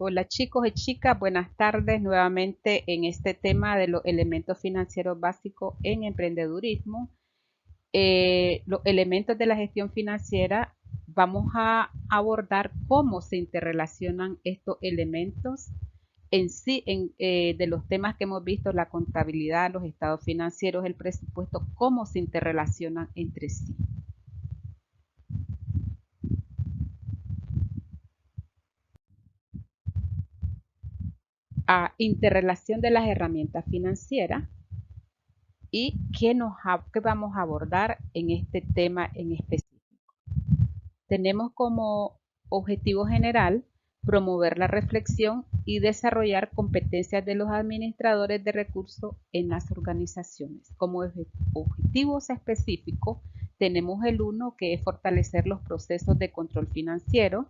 Hola chicos y chicas, buenas tardes nuevamente en este tema de los elementos financieros básicos en emprendedurismo. Los elementos de la gestión financiera, vamos a abordar cómo se interrelacionan estos elementos en sí, de los temas que hemos visto, la contabilidad, los estados financieros, el presupuesto, cómo se interrelacionan entre sí. A interrelación de las herramientas financieras y qué vamos a abordar en este tema en específico. Tenemos como objetivo general promover la reflexión y desarrollar competencias de los administradores de recursos en las organizaciones. Como objetivos específicos tenemos el 1, que es fortalecer los procesos de control financiero.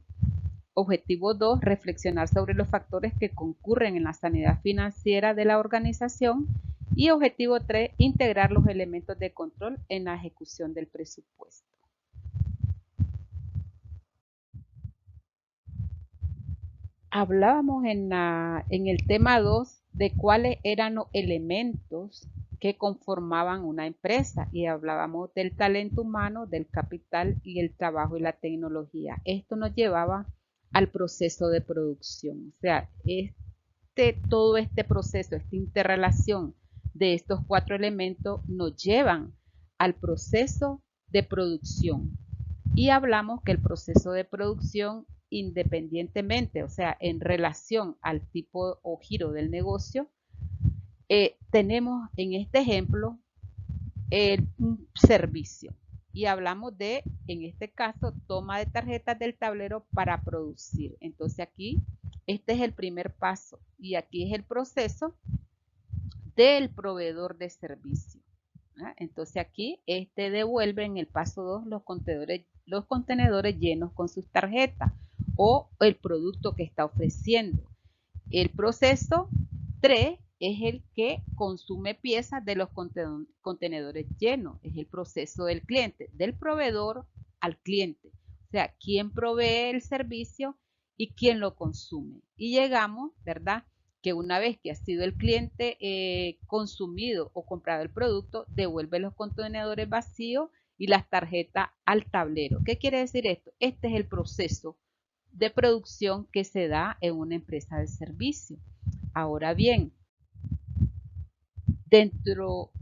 Objetivo 2, reflexionar sobre los factores que concurren en la sanidad financiera de la organización. Y objetivo 3, integrar los elementos de control en la ejecución del presupuesto. Hablábamos en el tema 2 de cuáles eran los elementos que conformaban una empresa y hablábamos del talento humano, del capital y el trabajo y la tecnología. Esto nos llevaba al proceso de producción. O sea, todo este proceso, esta interrelación de estos 4 elementos nos llevan al proceso de producción. Y hablamos que el proceso de producción, independientemente, o sea, en relación al tipo o giro del negocio, tenemos en este ejemplo un servicio. Y hablamos de, en este caso, toma de tarjetas del tablero para producir. Entonces aquí, este es el primer paso y aquí es el proceso del proveedor de servicio. Entonces aquí devuelve en el paso 2 los contenedores llenos con sus tarjetas o el producto que está ofreciendo. El proceso 3 es el que consume piezas de los contenedores llenos. Es el proceso del cliente, del proveedor al cliente. O sea, quién provee el servicio y quién lo consume. Y llegamos, ¿verdad?, que una vez que ha sido el cliente consumido o comprado el producto, devuelve los contenedores vacíos y las tarjetas al tablero. ¿Qué quiere decir esto? Este es el proceso de producción que se da en una empresa de servicio. Ahora bien, dentro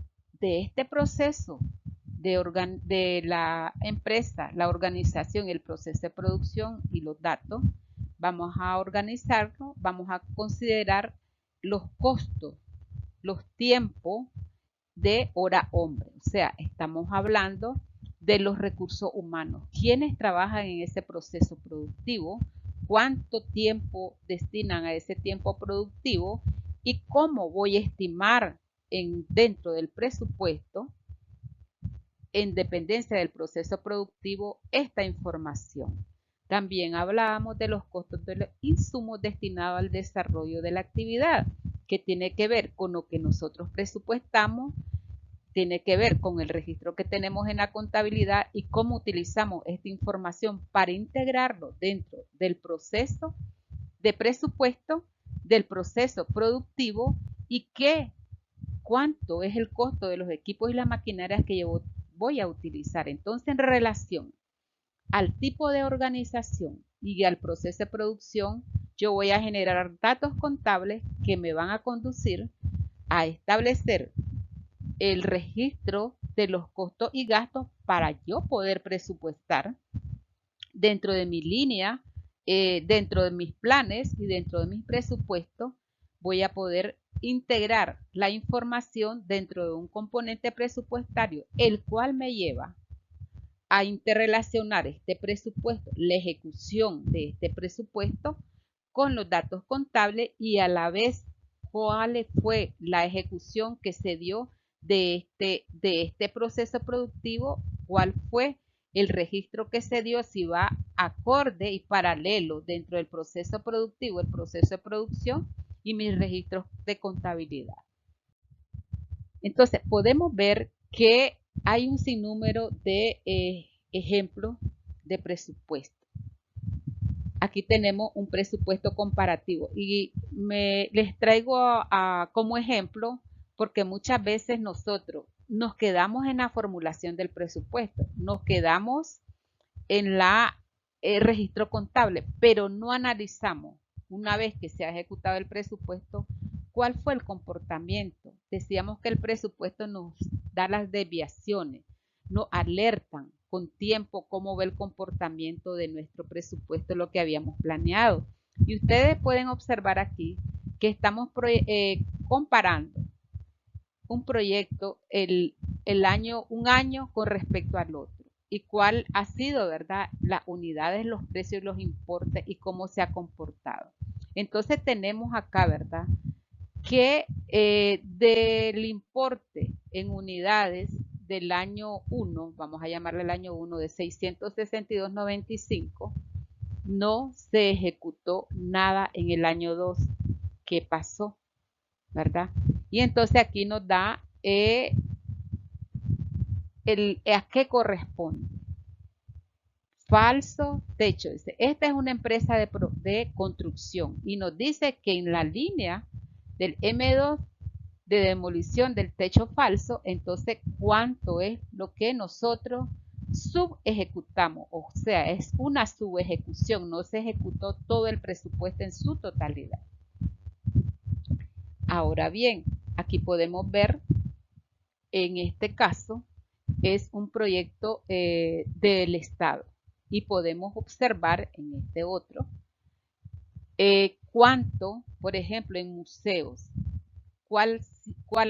de este proceso de la empresa, la organización, el proceso de producción y los datos, vamos a organizarlo, vamos a considerar los costos, los tiempos de hora hombre. O sea, estamos hablando de los recursos humanos. ¿Quiénes trabajan en ese proceso productivo? ¿Cuánto tiempo destinan a ese tiempo productivo? ¿Y cómo voy a estimar dentro del presupuesto, en dependencia del proceso productivo, esta información? También hablábamos de los costos de los insumos destinados al desarrollo de la actividad, que tiene que ver con lo que nosotros presupuestamos, tiene que ver con el registro que tenemos en la contabilidad y cómo utilizamos esta información para integrarlo dentro del proceso de presupuesto, del proceso productivo y cuánto es el costo de los equipos y las maquinarias que yo voy a utilizar. Entonces, en relación al tipo de organización y al proceso de producción, yo voy a generar datos contables que me van a conducir a establecer el registro de los costos y gastos para yo poder presupuestar dentro de mi línea, dentro de mis planes y dentro de mis presupuestos. Voy a poder integrar la información dentro de un componente presupuestario, el cual me lleva a interrelacionar este presupuesto, la ejecución de este presupuesto con los datos contables y a la vez cuál fue la ejecución que se dio de este proceso productivo, cuál fue el registro que se dio, si va acorde y paralelo dentro del proceso productivo, el proceso de producción y mis registros de contabilidad. Entonces, podemos ver que hay un sinnúmero de ejemplos de presupuesto. Aquí tenemos un presupuesto comparativo y les traigo como ejemplo porque muchas veces nosotros nos quedamos en la formulación del presupuesto, nos quedamos en la registro contable, pero no analizamos una vez que se ha ejecutado el presupuesto cuál fue el comportamiento. Decíamos que el presupuesto nos da las desviaciones, nos alertan con tiempo cómo ve el comportamiento de nuestro presupuesto, lo que habíamos planeado. Y ustedes pueden observar aquí que estamos comparando un proyecto un año con respecto al otro y cuál ha sido, ¿verdad? Las unidades, los precios, los importes y cómo se ha comportado. Entonces tenemos acá, ¿verdad? Que del importe en unidades del año 1, vamos a llamarle el año 1, de 662.95, no se ejecutó nada en el año 2. ¿Qué pasó? ¿Verdad? Y entonces aquí nos da a qué corresponde. Falso techo. Dice, esta es una empresa de construcción y nos dice que en la línea del M2 de demolición del techo falso, entonces cuánto es lo que nosotros subejecutamos, o sea, es una subejecución, no se ejecutó todo el presupuesto en su totalidad. Ahora bien, aquí podemos ver, en este caso, es un proyecto del Estado y podemos observar en este otro cuánto, por ejemplo, en museos, cuál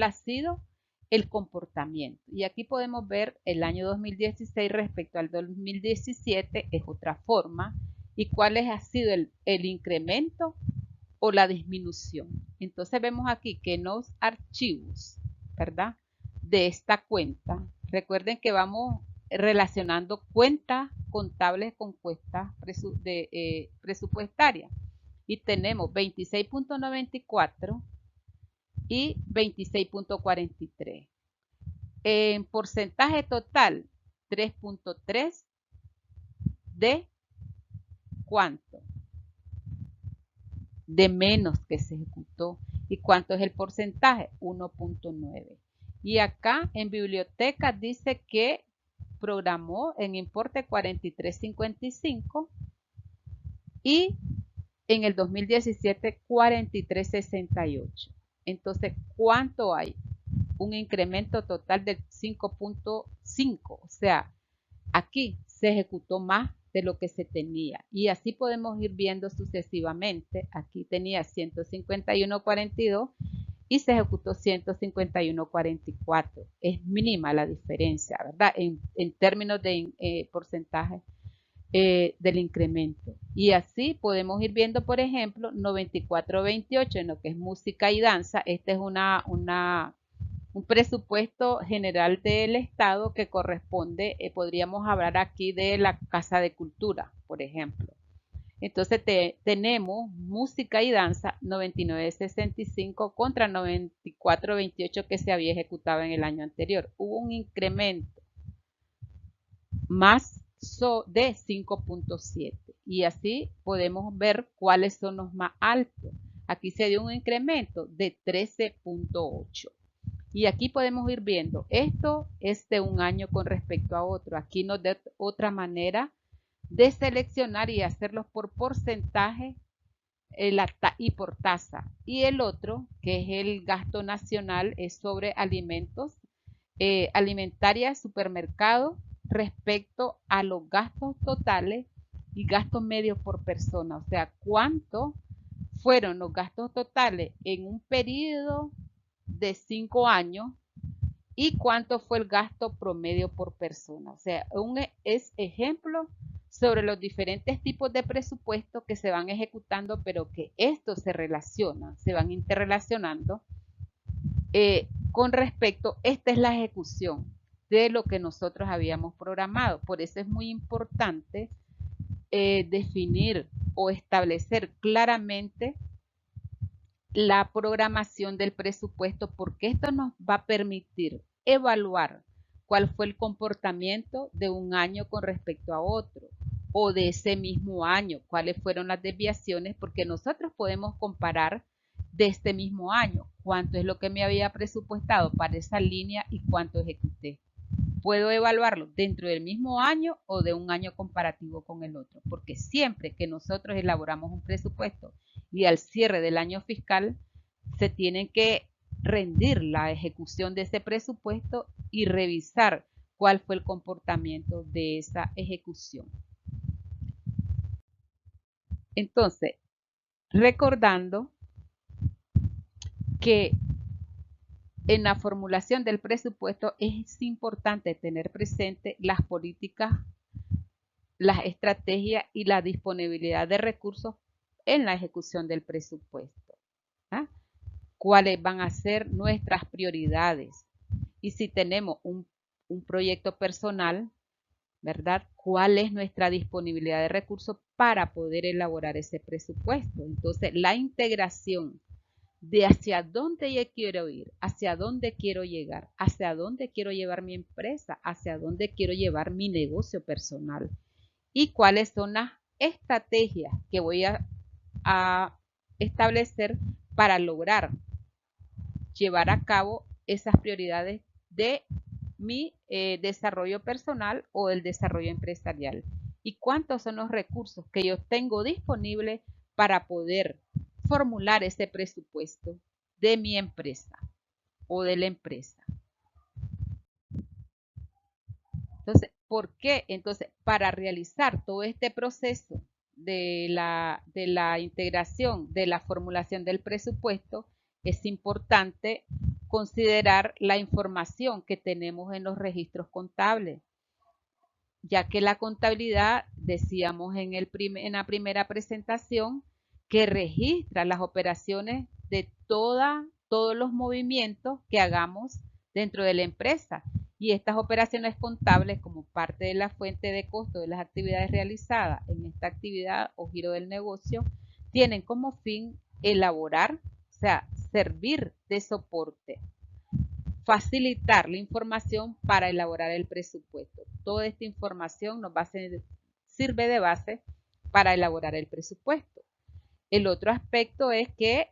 ha sido el comportamiento. Y aquí podemos ver el año 2016 respecto al 2017, es otra forma, y cuál ha sido el incremento o la disminución. Entonces vemos aquí que en los archivos, ¿verdad? De esta cuenta, recuerden que vamos relacionando cuentas contables con cuentas presupuestarias. Y tenemos 26.94 y 26.43. En porcentaje total, 3.3 de ¿cuánto? De menos que se ejecutó. ¿Y cuánto es el porcentaje? 1.9. Y acá en biblioteca dice que programó en importe 43.55 y en el 2017 43.68. Entonces, ¿cuánto hay? Un incremento total del 5.5. O sea, aquí se ejecutó más de lo que se tenía. Y así podemos ir viendo sucesivamente. Aquí tenía 151.42 y se ejecutó 151.44. Es mínima la diferencia, ¿verdad? En términos de porcentaje del incremento. Y así podemos ir viendo, por ejemplo, 94.28 en lo que es música y danza. Este es un presupuesto general del Estado que corresponde, podríamos hablar aquí de la Casa de Cultura, por ejemplo. Entonces tenemos música y danza 99.65 contra 94.28 que se había ejecutado en el año anterior. Hubo un incremento más de 5.7 y así podemos ver cuáles son los más altos. Aquí se dio un incremento de 13.8. Y aquí podemos ir viendo, esto es de un año con respecto a otro. Aquí nos da otra manera de seleccionar y hacerlos por porcentaje y por tasa. Y el otro, que es el gasto nacional, es sobre alimentos, alimentaria, supermercado, respecto a los gastos totales y gastos medios por persona. O sea, cuánto fueron los gastos totales en un periodo de 5 años y cuánto fue el gasto promedio por persona. O sea, es ejemplo sobre los diferentes tipos de presupuestos que se van ejecutando, pero que estos se relacionan, se van interrelacionando con respecto, esta es la ejecución de lo que nosotros habíamos programado. Por eso es muy importante definir o establecer claramente la programación del presupuesto, porque esto nos va a permitir evaluar cuál fue el comportamiento de un año con respecto a otro, o de ese mismo año, cuáles fueron las desviaciones, porque nosotros podemos comparar de este mismo año cuánto es lo que me había presupuestado para esa línea y cuánto ejecuté. Puedo evaluarlo dentro del mismo año o de un año comparativo con el otro, porque siempre que nosotros elaboramos un presupuesto y al cierre del año fiscal se tienen que rendir la ejecución de ese presupuesto y revisar cuál fue el comportamiento de esa ejecución. Entonces, recordando que en la formulación del presupuesto es importante tener presente las políticas, las estrategias y la disponibilidad de recursos en la ejecución del presupuesto. ¿Ah? ¿Cuáles van a ser nuestras prioridades? Y si tenemos un proyecto personal, ¿verdad? ¿Cuál es nuestra disponibilidad de recursos para poder elaborar ese presupuesto? Entonces, la integración de hacia dónde yo quiero ir, hacia dónde quiero llegar, hacia dónde quiero llevar mi empresa, hacia dónde quiero llevar mi negocio personal y cuáles son las estrategias que voy a establecer para lograr llevar a cabo esas prioridades de mi desarrollo personal o del desarrollo empresarial y cuántos son los recursos que yo tengo disponibles para poder formular ese presupuesto de mi empresa o de la empresa. Entonces, ¿por qué? Entonces, para realizar todo este proceso de la integración, de la formulación del presupuesto, es importante considerar la información que tenemos en los registros contables, ya que la contabilidad, decíamos en la primera presentación, que registra las operaciones de todos los movimientos que hagamos dentro de la empresa. Y estas operaciones contables, como parte de la fuente de costo de las actividades realizadas en esta actividad o giro del negocio, tienen como fin elaborar, o sea, servir de soporte, facilitar la información para elaborar el presupuesto. Toda esta información sirve de base para elaborar el presupuesto. El otro aspecto es que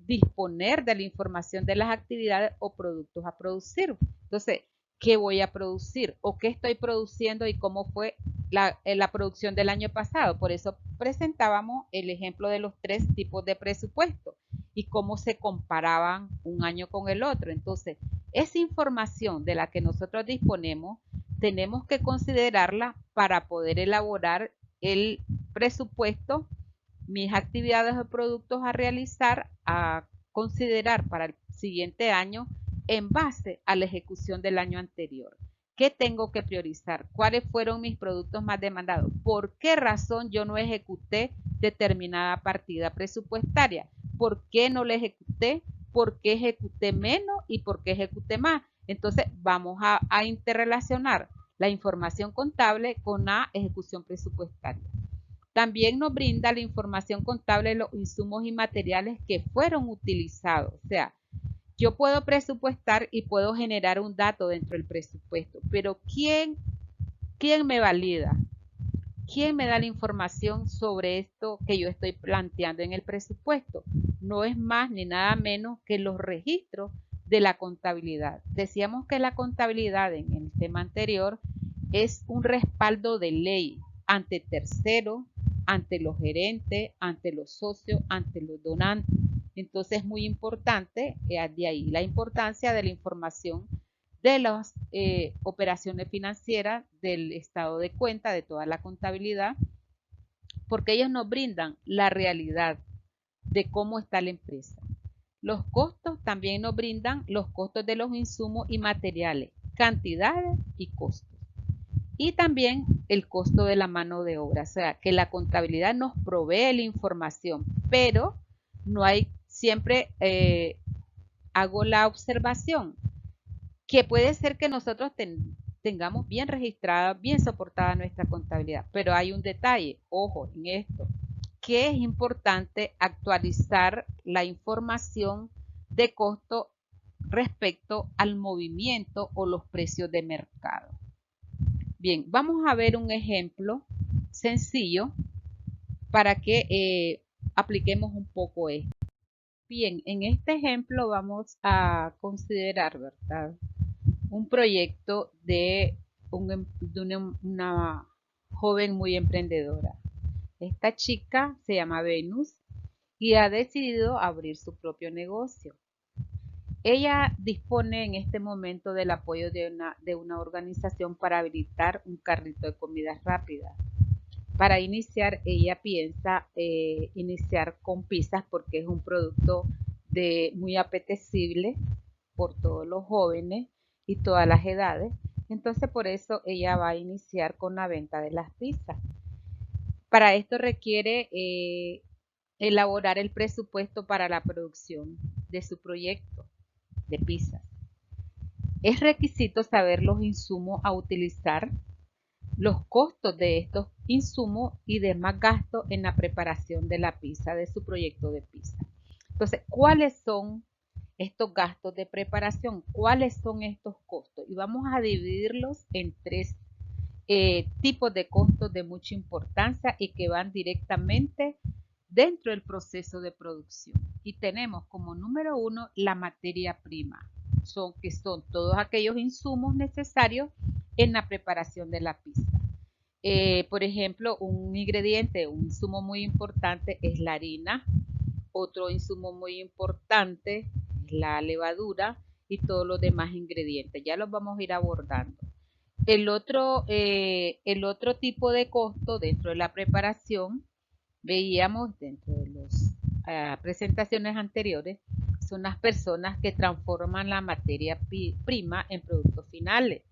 disponer de la información de las actividades o productos a producir. Entonces, ¿qué voy a producir? ¿O qué estoy produciendo y cómo fue la producción del año pasado? Por eso presentábamos el ejemplo de los 3 tipos de presupuesto y cómo se comparaban un año con el otro. Entonces, esa información de la que nosotros disponemos, tenemos que considerarla para poder elaborar el presupuesto, mis actividades o productos a realizar, a considerar para el siguiente año en base a la ejecución del año anterior. ¿Qué tengo que priorizar? ¿Cuáles fueron mis productos más demandados? ¿Por qué razón yo no ejecuté determinada partida presupuestaria? ¿Por qué no la ejecuté? ¿Por qué ejecuté menos y por qué ejecuté más? Entonces vamos a interrelacionar la información contable con la ejecución presupuestaria. También nos brinda la información contable de los insumos y materiales que fueron utilizados. O sea, yo puedo presupuestar y puedo generar un dato dentro del presupuesto, pero ¿quién me valida? ¿Quién me da la información sobre esto que yo estoy planteando en el presupuesto? No es más ni nada menos que los registros de la contabilidad. Decíamos que la contabilidad en el tema anterior es un respaldo de ley ante terceros, ante los gerentes, ante los socios, ante los donantes. Entonces es muy importante, de ahí la importancia de la información de las operaciones financieras, del estado de cuenta, de toda la contabilidad, porque ellos nos brindan la realidad de cómo está la empresa. Los costos también nos brindan los costos de los insumos y materiales, cantidades y costos. Y también el costo de la mano de obra, o sea, que la contabilidad nos provee la información, pero no hay siempre, hago la observación, que puede ser que nosotros tengamos bien registrada, bien soportada nuestra contabilidad, pero hay un detalle, ojo en esto, que es importante actualizar la información de costo respecto al movimiento o los precios de mercado. Bien, vamos a ver un ejemplo sencillo para que apliquemos un poco esto. Bien, en este ejemplo vamos a considerar, ¿verdad?, un proyecto de, una joven muy emprendedora. Esta chica se llama Venus y ha decidido abrir su propio negocio. Ella dispone en este momento del apoyo de una organización para habilitar un carrito de comidas rápidas. Para iniciar, ella piensa iniciar con pizzas porque es un producto muy apetecible por todos los jóvenes y todas las edades. Entonces, por eso ella va a iniciar con la venta de las pizzas. Para esto requiere elaborar el presupuesto para la producción de su proyecto de pizzas. Es requisito saber los insumos a utilizar, los costos de estos insumos y demás gastos en la preparación de la pizza, de su proyecto de pizza. Entonces, ¿cuáles son estos gastos de preparación? ¿Cuáles son estos costos? Y vamos a dividirlos en tres tipos de costos de mucha importancia y que van directamente dentro del proceso de producción. Y tenemos como número uno la materia prima, que son todos aquellos insumos necesarios en la preparación de la pizza. Por ejemplo, un insumo muy importante es la harina, otro insumo muy importante es la levadura y todos los demás ingredientes. Ya los vamos a ir abordando. El otro tipo de costo dentro de la preparación, veíamos dentro de las presentaciones anteriores, son las personas que transforman la materia prima en productos finales.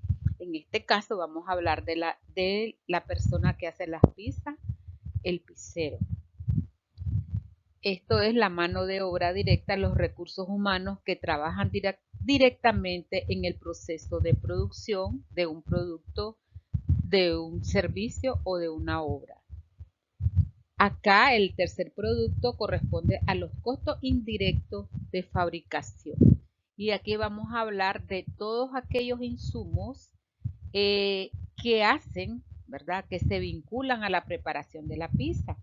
En este caso vamos a hablar de la persona que hace las pizzas, el pizzero. Esto es la mano de obra directa, los recursos humanos que trabajan directamente en el proceso de producción de un producto, de un servicio o de una obra. Acá el tercer producto corresponde a los costos indirectos de fabricación. Y aquí vamos a hablar de todos aquellos insumos que hacen, ¿verdad?, que se vinculan a la preparación de la pizza.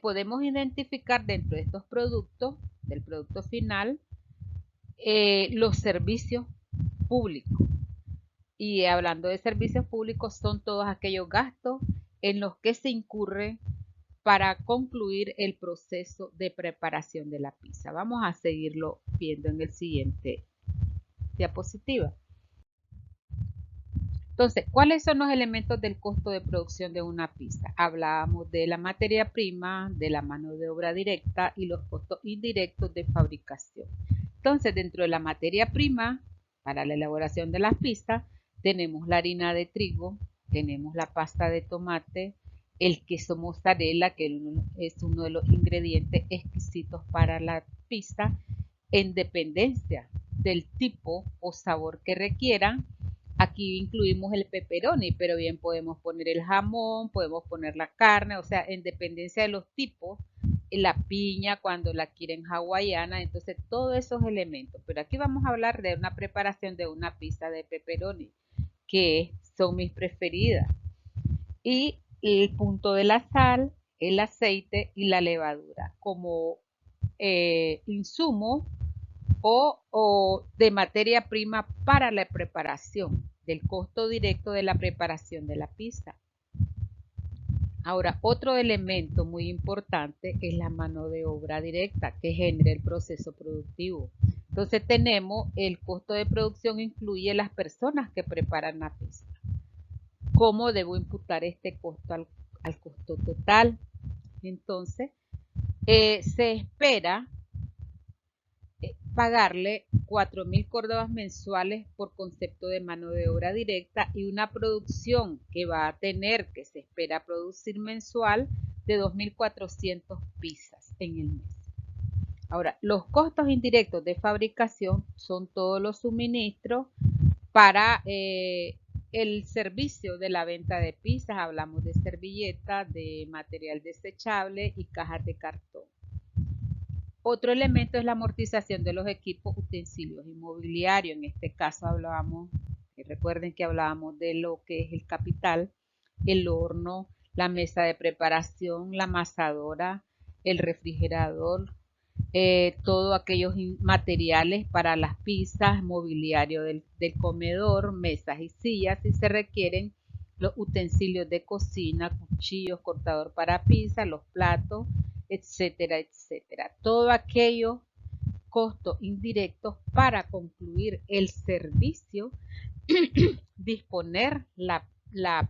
Podemos identificar dentro de estos productos, del producto final, los servicios públicos. Y hablando de servicios públicos, son todos aquellos gastos en los que se incurre para concluir el proceso de preparación de la pizza. Vamos a seguirlo viendo en el siguiente diapositiva. Entonces, ¿cuáles son los elementos del costo de producción de una pizza? Hablábamos de la materia prima, de la mano de obra directa y los costos indirectos de fabricación. Entonces, dentro de la materia prima, para la elaboración de las pizzas, tenemos la harina de trigo, tenemos la pasta de tomate, el queso mozzarella, que es uno de los ingredientes exquisitos para la pizza, en dependencia del tipo o sabor que requieran. Aquí incluimos el pepperoni, pero bien podemos poner el jamón, podemos poner la carne, o sea, en dependencia de los tipos, la piña cuando la quieren hawaiana, entonces todos esos elementos. Pero aquí vamos a hablar de una preparación de una pizza de pepperoni, que son mis preferidas. Y el punto de la sal, el aceite y la levadura como insumo o de materia prima para la preparación, del costo directo de la preparación de la pizza. Ahora, otro elemento muy importante es la mano de obra directa que genera el proceso productivo. Entonces tenemos el costo de producción incluye las personas que preparan la pizza. ¿Cómo debo imputar este costo al costo total? Entonces, se espera pagarle 4.000 córdobas mensuales por concepto de mano de obra directa y una producción que va a tener, que se espera producir mensual, de 2.400 pizzas en el mes. Ahora, los costos indirectos de fabricación son todos los suministros para el servicio de la venta de pizzas. Hablamos de servilletas, de material desechable y cajas de cartón. Otro elemento es la amortización de los equipos, utensilios y mobiliario. En este caso recuerden que hablábamos de lo que es el capital, el horno, la mesa de preparación, la amasadora, el refrigerador, todos aquellos materiales para las pizzas, mobiliario del comedor, mesas y sillas si se requieren, los utensilios de cocina, cuchillos, cortador para pizza, los platos, etcétera, etcétera. Todo aquello costos indirectos para concluir el servicio, disponer la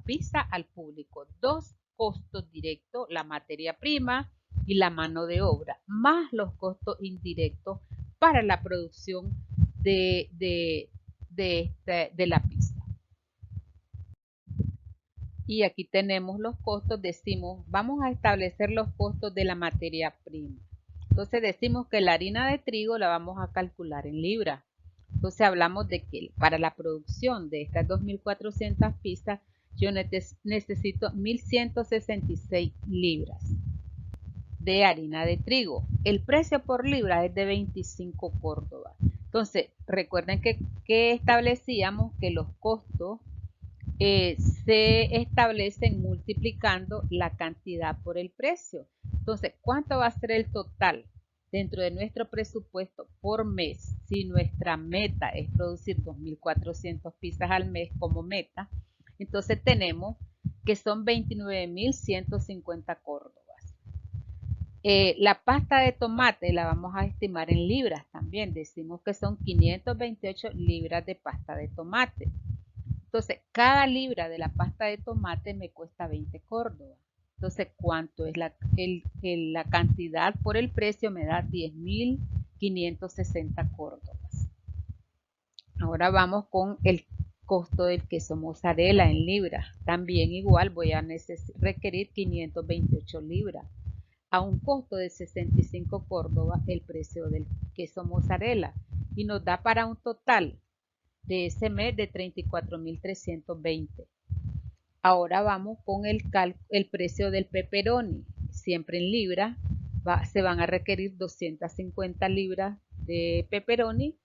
pizza al público. Dos costos directos, la materia prima y la mano de obra, más los costos indirectos para la producción de la pizza. Y aquí tenemos los costos, decimos, vamos a establecer los costos de la materia prima. Entonces decimos que la harina de trigo la vamos a calcular en libras. Entonces hablamos de que para la producción de estas 2.400 pizzas yo necesito 1.166 libras de harina de trigo. El precio por libra es de 25 córdobas. Entonces recuerden que establecíamos que los costos se establecen multiplicando la cantidad por el precio. Entonces, ¿cuánto va a ser el total dentro de nuestro presupuesto por mes? Si nuestra meta es producir 2.400 pizzas al mes como meta, entonces tenemos que son 29.150 córdobas. La pasta de tomate la vamos a estimar en libras también. Decimos que son 528 libras de pasta de tomate. Entonces, cada libra de la pasta de tomate me cuesta 20 córdobas. Entonces, ¿cuánto es la cantidad por el precio? Me da 10.560 córdobas. Ahora vamos con el costo del queso mozzarella en libras. También igual voy a requerir 528 libras. A un costo de 65 córdobas el precio del queso mozzarella. Y nos da para un total de ese mes de 34.320. Ahora vamos con el precio del pepperoni, siempre en libras. Se van a requerir 250 libras de pepperoni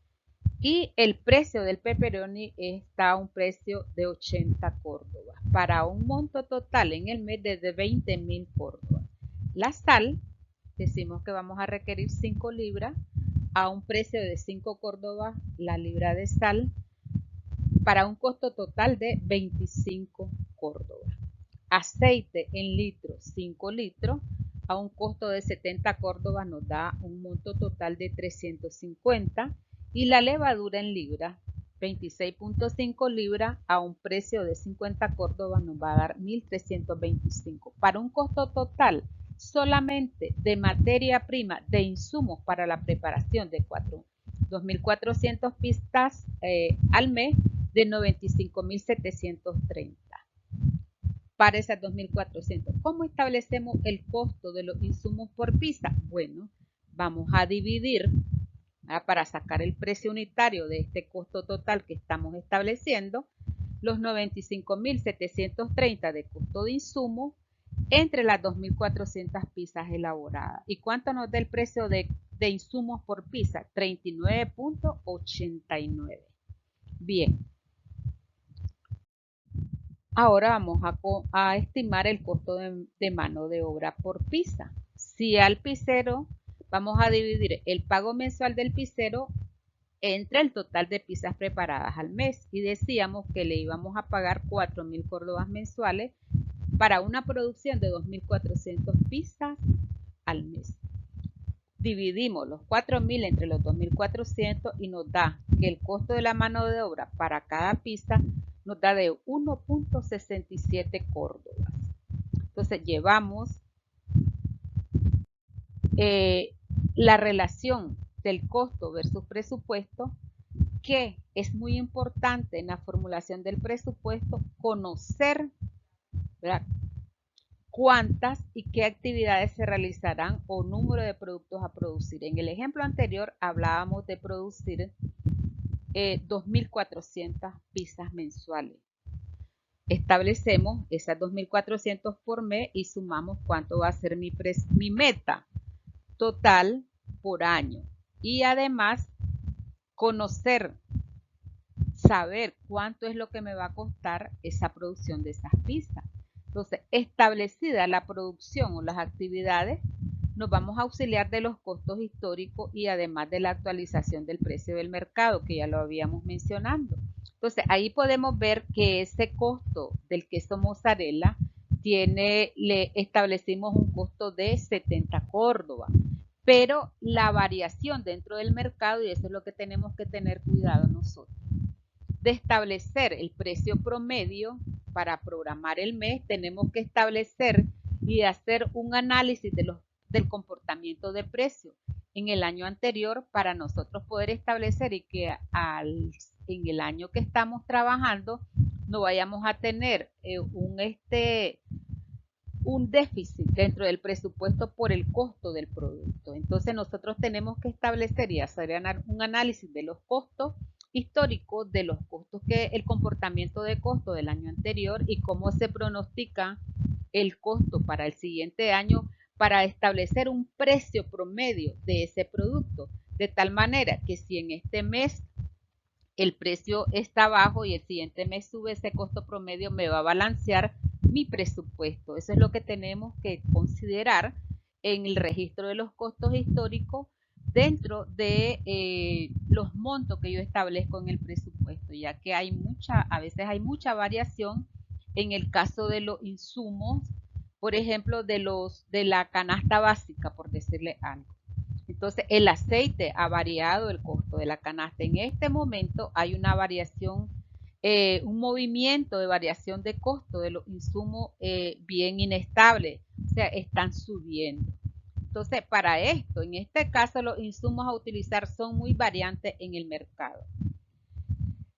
y el precio del pepperoni está a un precio de 80 córdobas para un monto total en el mes de 20.000 córdobas. La sal, decimos que vamos a requerir 5 libras a un precio de 5 córdobas la libra de sal, para un costo total de 25 córdobas. Aceite en litros, 5 litros, a un costo de 70 córdobas nos da un monto total de 350. Y la levadura en libras, 26.5 libras, a un precio de 50 córdobas nos va a dar 1.325. Para un costo total solamente de materia prima, de insumos para la preparación de 2.400 pizzas al mes, de 95.730 para esas 2.400. ¿Cómo establecemos el costo de los insumos por pizza? Bueno, vamos a dividir para sacar el precio unitario de este costo total que estamos estableciendo, los 95.730 de costo de insumo entre las 2.400 pizzas elaboradas. ¿Y cuánto nos da el precio de insumos por pizza? 39.89. Bien. Ahora vamos a estimar el costo de mano de obra por pizza. Si al pizzero vamos a dividir el pago mensual del pizzero entre el total de pizzas preparadas al mes y decíamos que le íbamos a pagar 4.000 córdobas mensuales para una producción de 2.400 pizzas al mes. Dividimos los 4.000 entre los 2.400 y nos da que el costo de la mano de obra para cada pizza nos da de 1.67 córdobas. Entonces llevamos la relación del costo versus presupuesto, que es muy importante en la formulación del presupuesto conocer, ¿verdad?, cuántas y qué actividades se realizarán o número de productos a producir. En el ejemplo anterior hablábamos de producir 2.400 pizzas mensuales. Establecemos esas 2.400 por mes y sumamos cuánto va a ser mi meta total por año. Y además saber cuánto es lo que me va a costar esa producción de esas pizzas. Entonces, establecida la producción o las actividades, nos vamos a auxiliar de los costos históricos y además de la actualización del precio del mercado, que ya lo habíamos mencionado. Entonces, ahí podemos ver que ese costo del queso mozzarella le establecimos un costo de 70 Córdoba, pero la variación dentro del mercado, y eso es lo que tenemos que tener cuidado nosotros, de establecer el precio promedio para programar el mes, tenemos que establecer y hacer un análisis del comportamiento de precio en el año anterior para nosotros poder establecer y que en el año que estamos trabajando no vayamos a tener un déficit dentro del presupuesto por el costo del producto. Entonces nosotros tenemos que establecer y hacer un análisis de los costos históricos, de los costos el comportamiento de costo del año anterior y cómo se pronostica el costo para el siguiente año para establecer un precio promedio de ese producto, de tal manera que si en este mes el precio está bajo y el siguiente mes sube, ese costo promedio me va a balancear mi presupuesto. Eso es lo que tenemos que considerar en el registro de los costos históricos dentro de los montos que yo establezco en el presupuesto, ya que a veces hay mucha variación en el caso de los insumos, por ejemplo, de la canasta básica, por decirle algo. Entonces, el aceite ha variado el costo de la canasta. En este momento hay una variación, un movimiento de variación de costo de los insumos bien inestable, o sea, están subiendo. Entonces, para esto, en este caso, los insumos a utilizar son muy variantes en el mercado.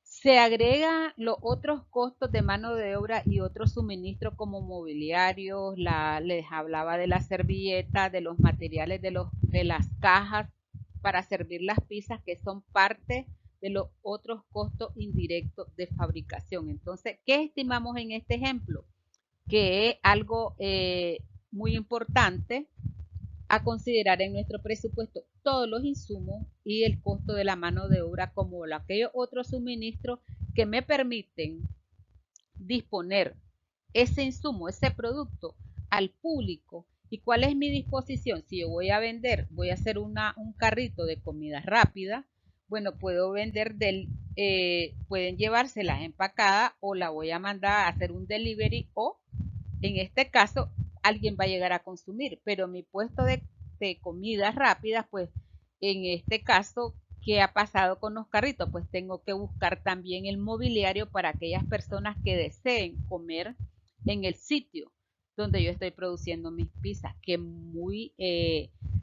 Se agregan los otros costos de mano de obra y otros suministros como mobiliarios, les hablaba de la servilleta, de los materiales de las cajas para servir las pizzas, que son parte de los otros costos indirectos de fabricación. Entonces, ¿qué estimamos en este ejemplo? Que es algo muy importante a considerar en nuestro presupuesto todos los insumos y el costo de la mano de obra como aquellos otros suministros que me permiten disponer ese insumo, ese producto al público. ¿Y cuál es mi disposición? Si yo voy a vender, voy a hacer un carrito de comida rápida, bueno, puedo vender pueden llevárselas empacadas o la voy a mandar a hacer un delivery o en este caso alguien va a llegar a consumir, pero mi puesto de comidas rápidas, pues en este caso, ¿qué ha pasado con los carritos? Pues tengo que buscar también el mobiliario para aquellas personas que deseen comer en el sitio donde yo estoy produciendo mis pizzas, que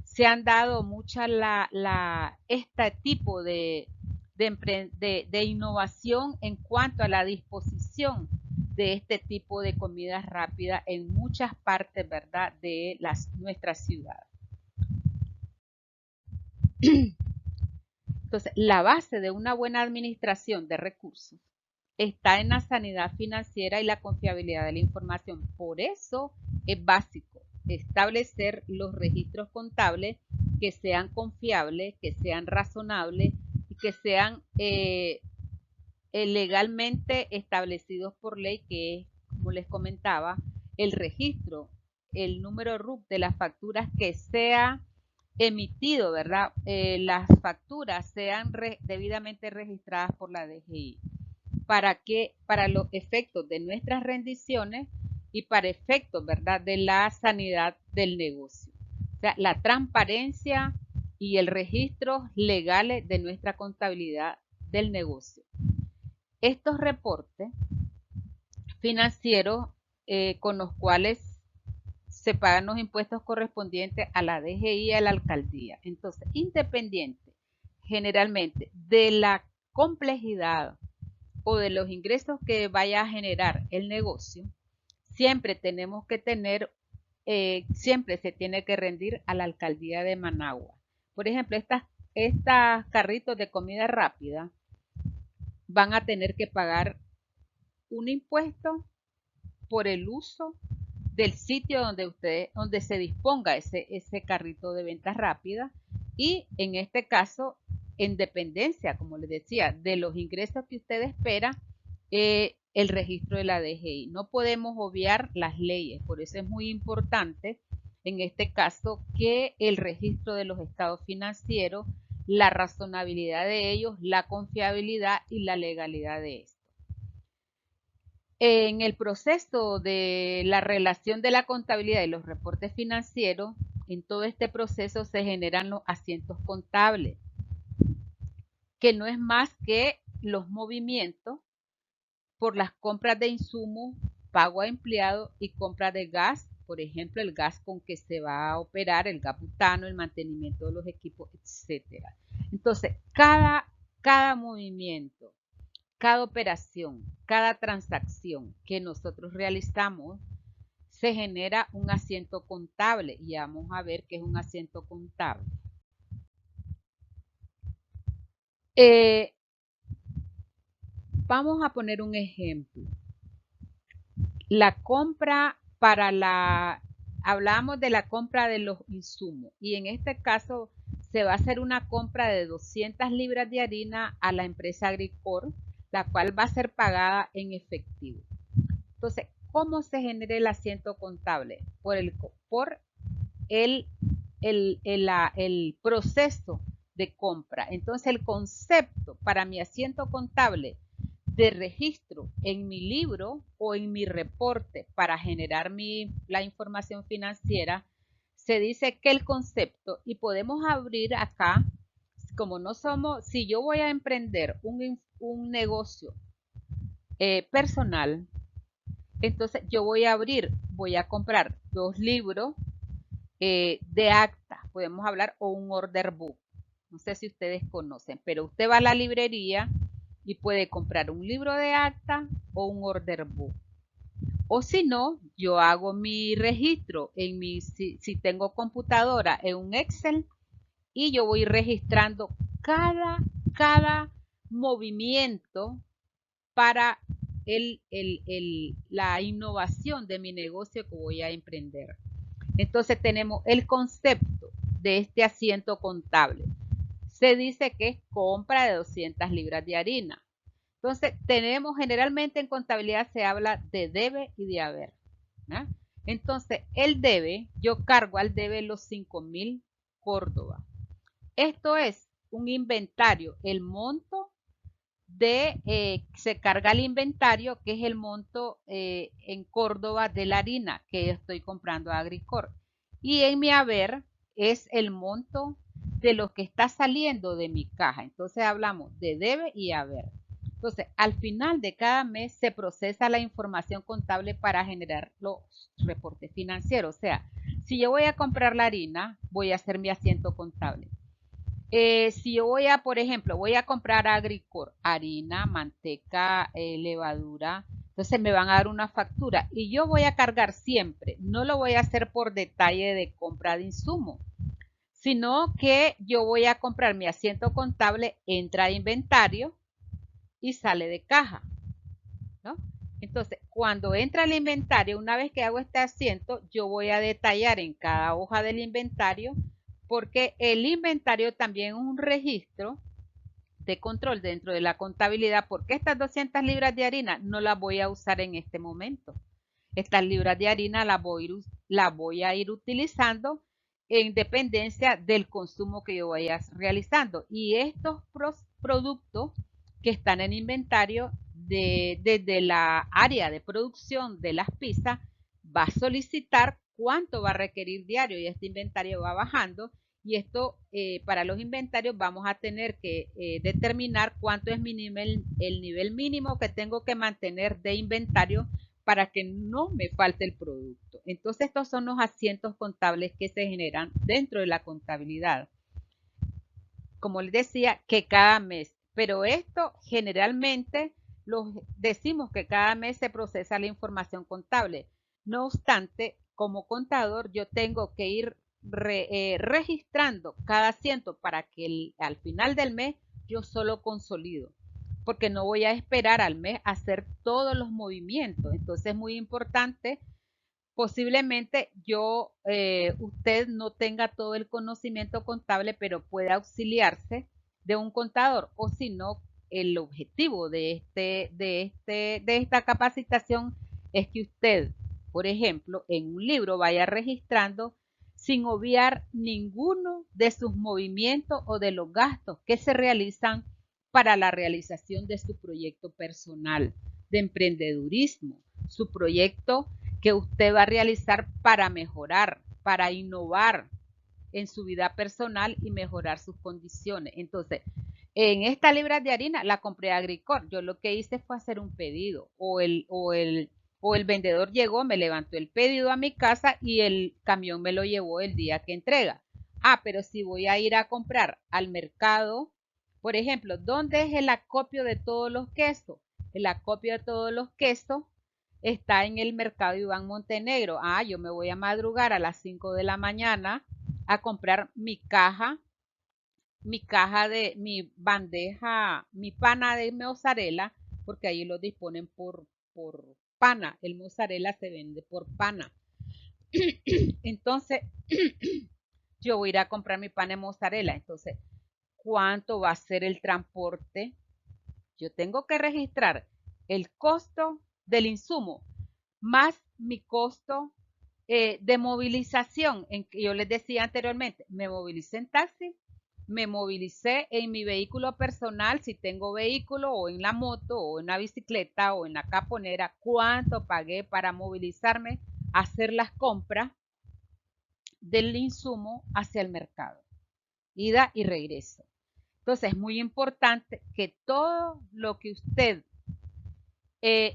se han dado mucha este tipo de innovación en cuanto a la disposición de este tipo de comida rápida en muchas partes, ¿verdad?, de nuestras ciudades. Entonces, la base de una buena administración de recursos está en la sanidad financiera y la confiabilidad de la información. Por eso es básico establecer los registros contables que sean confiables, que sean razonables y que sean legalmente establecidos por ley, que es, como les comentaba, el registro, el número RUC de las facturas que sea emitido, ¿verdad? Las facturas sean debidamente registradas por la DGI. Para los efectos de nuestras rendiciones y para efectos, ¿verdad?, de la sanidad del negocio. O sea, la transparencia y el registro legales de nuestra contabilidad del negocio. Estos reportes financieros con los cuales se pagan los impuestos correspondientes a la DGI y a la alcaldía. Entonces, independiente generalmente de la complejidad o de los ingresos que vaya a generar el negocio, siempre tenemos que tener, siempre se tiene que rendir a la alcaldía de Managua. Por ejemplo, estas carritos de comida rápida van a tener que pagar un impuesto por el uso del sitio donde se disponga ese carrito de ventas rápidas y en este caso, en dependencia, como les decía, de los ingresos que usted espera, el registro de la DGI. No podemos obviar las leyes, por eso es muy importante en este caso que el registro de los estados financieros, la razonabilidad de ellos, la confiabilidad y la legalidad de estos. En el proceso de la relación de la contabilidad y los reportes financieros, en todo este proceso se generan los asientos contables, que no es más que los movimientos por las compras de insumos, pago a empleados y compra de gas, por ejemplo, el gas con que se va a operar, el gas butano, el mantenimiento de los equipos, etcétera. Entonces, cada movimiento, cada operación, cada transacción que nosotros realizamos, se genera un asiento contable y vamos a ver qué es un asiento contable. Eh, Vamos a poner un ejemplo. La compra para hablamos de la compra de los insumos y en este caso se va a hacer una compra de 200 libras de harina a la empresa Agricor, la cual va a ser pagada en efectivo. Entonces, ¿cómo se genera el asiento contable? Por el proceso de compra. Entonces, el concepto para mi asiento contable de registro en mi libro o en mi reporte para generar la información financiera, se dice que el concepto, y podemos abrir acá, como no somos, si yo voy a emprender un negocio personal, entonces yo voy a comprar 2 libros de acta, podemos hablar, o un order book. No sé si ustedes conocen, pero usted va a la librería y puede comprar un libro de acta o un order book. O si no, yo hago mi registro si tengo computadora, en un Excel y yo voy registrando cada movimiento para la innovación de mi negocio que voy a emprender. Entonces tenemos el concepto de este asiento contable. Se dice que es compra de 200 libras de harina. Entonces tenemos generalmente en contabilidad se habla de debe y de haber. ¿no? Entonces el debe, yo cargo al debe los 5.000 Córdoba. Esto es un inventario, el monto se carga el inventario, que es el monto en Córdoba de la harina que estoy comprando a Agricor. Y en mi haber es el monto de lo que está saliendo de mi caja. Entonces hablamos de debe y haber. Entonces, al final de cada mes se procesa la información contable para generar los reportes financieros. O sea, si yo voy a comprar la harina, voy a hacer mi asiento contable. Si yo voy a, por ejemplo, voy a comprar Agricor, harina, manteca, levadura, entonces me van a dar una factura y yo voy a cargar siempre, no lo voy a hacer por detalle de compra de insumo, sino que yo voy a comprar mi asiento contable, entra a inventario y sale de caja, ¿no? Entonces, cuando entra el inventario, una vez que hago este asiento, yo voy a detallar en cada hoja del inventario, porque el inventario también es un registro de control dentro de la contabilidad, porque estas 200 libras de harina no las voy a usar en este momento. Estas libras de harina las voy a ir utilizando en dependencia del consumo que yo vaya realizando. Y estos productos que están en inventario desde la área de producción de las pizzas va a solicitar cuánto va a requerir diario y este inventario va bajando y esto para los inventarios vamos a tener que determinar cuánto es el nivel mínimo que tengo que mantener de inventario para que no me falte el producto. Entonces estos son los asientos contables que se generan dentro de la contabilidad. Como les decía, que cada mes, pero esto generalmente decimos que cada mes se procesa la información contable. No obstante, como contador yo tengo que ir registrando cada asiento para que al final del mes yo solo consolido, porque no voy a esperar al mes a hacer todos los movimientos. Entonces es muy importante, posiblemente usted no tenga todo el conocimiento contable, pero puede auxiliarse de un contador o si no, el objetivo de esta capacitación es que usted, por ejemplo, en un libro vaya registrando sin obviar ninguno de sus movimientos o de los gastos que se realizan para la realización de su proyecto personal de emprendedurismo, su proyecto que usted va a realizar para mejorar, para innovar en su vida personal y mejorar sus condiciones. Entonces, en esta libra de harina la compré a Agricor. Yo lo que hice fue hacer un pedido o el vendedor llegó, me levantó el pedido a mi casa y el camión me lo llevó el día que entrega. Ah, pero si voy a ir a comprar al mercado, por ejemplo, ¿dónde es el acopio de todos los quesos? El acopio de todos los quesos está en el mercado Iván Montenegro. Ah, yo me voy a madrugar a las 5 de la mañana a comprar mi caja de, mi bandeja, mi pana de mozzarella, porque ahí lo disponen por pana. El mozzarella se vende por pana. Entonces, yo voy a ir a comprar mi pan de mozzarella. Entonces, ¿cuánto va a ser el transporte? Yo tengo que registrar el costo del insumo más mi costo de movilización. En que yo les decía anteriormente, me movilicé en taxi, me movilicé en mi vehículo personal, si tengo vehículo, o en la moto, o en la bicicleta, o en la caponera, cuánto pagué para movilizarme, hacer las compras del insumo hacia el mercado, ida y regreso. Entonces es muy importante que todo lo que usted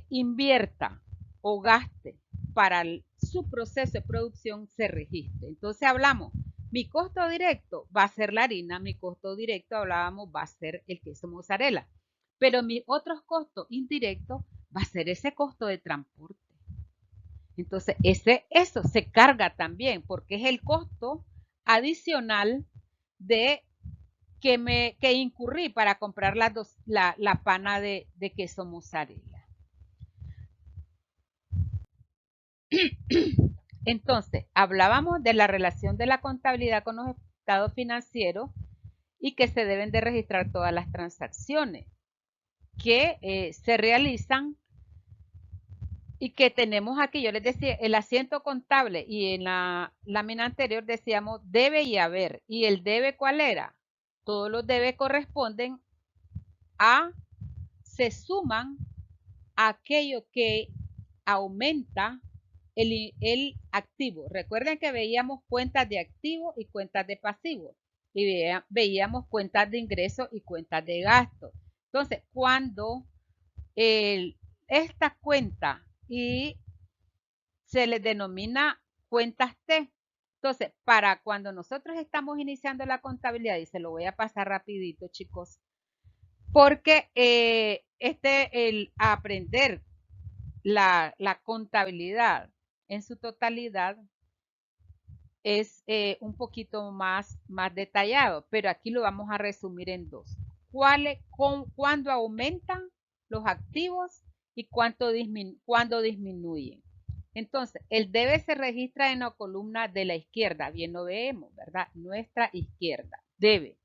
invierta o gaste para su proceso de producción se registre. Entonces hablamos, mi costo directo va a ser la harina, mi costo directo hablábamos va a ser el queso mozzarella, pero mi otros costos indirectos va a ser ese costo de transporte. Entonces eso se carga también porque es el costo adicional de que incurrí para comprar la pana de queso mozzarella. Entonces, hablábamos de la relación de la contabilidad con los estados financieros y que se deben de registrar todas las transacciones que se realizan y que tenemos aquí. Yo les decía, el asiento contable y en la lámina anterior decíamos debe y haber. ¿Y el debe cuál era? Todos los debes corresponden a, se suman a aquello que aumenta el activo. Recuerden que veíamos cuentas de activo y cuentas de pasivo. Y veíamos cuentas de ingreso y cuentas de gasto. Entonces, cuando esta cuenta y se les denomina cuentas T. Entonces, para cuando nosotros estamos iniciando la contabilidad, y se lo voy a pasar rapidito, chicos, porque el aprender la contabilidad en su totalidad es un poquito más detallado, pero aquí lo vamos a resumir en dos. ¿Cuándo aumentan los activos y cuándo disminuyen? Entonces, el debe se registra en la columna de la izquierda, bien lo vemos, ¿verdad? Nuestra izquierda, debe.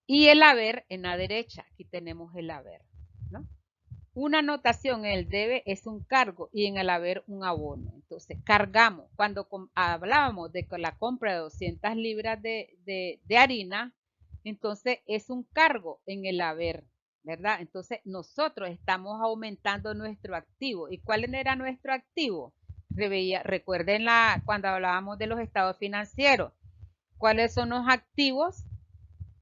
Y el haber en la derecha, aquí tenemos el haber, ¿no? Una anotación en el debe es un cargo y en el haber un abono. Entonces, cargamos. Cuando hablábamos de la compra de 200 libras de harina, entonces es un cargo en el haber, ¿verdad? Entonces, nosotros estamos aumentando nuestro activo. ¿Y cuál era nuestro activo? Recuerden cuando hablábamos de los estados financieros. ¿Cuáles son los activos?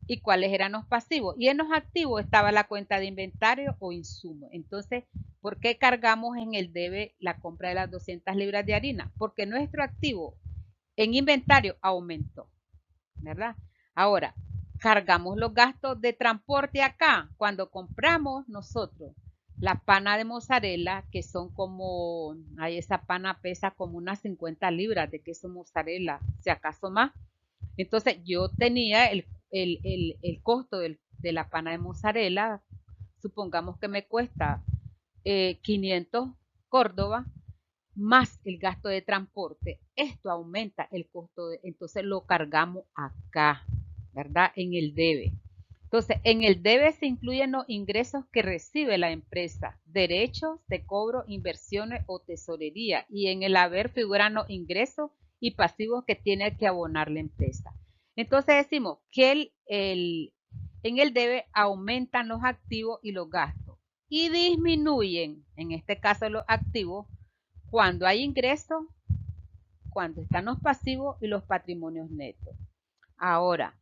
Y cuáles eran los pasivos. Y en los activos estaba la cuenta de inventario o insumo. Entonces, ¿por qué cargamos en el debe la compra de las 200 libras de harina? Porque nuestro activo en inventario aumentó, ¿verdad? Ahora, cargamos los gastos de transporte acá. Cuando compramos nosotros la pana de mozzarella, que son como, ahí esa pana pesa como unas 50 libras de queso mozzarella, si acaso más. Entonces yo tenía el costo de la pana de mozzarella, supongamos que me cuesta 500 Córdoba, más el gasto de transporte. Esto aumenta el costo, entonces lo cargamos acá, ¿verdad? En el debe. Entonces, en el debe se incluyen los ingresos que recibe la empresa, derechos de cobro, inversiones o tesorería. Y en el haber figuran los ingresos y pasivos que tiene que abonar la empresa. Entonces decimos que en el debe aumentan los activos y los gastos y disminuyen, en este caso los activos, cuando hay ingresos, cuando están los pasivos y los patrimonios netos. Ahora,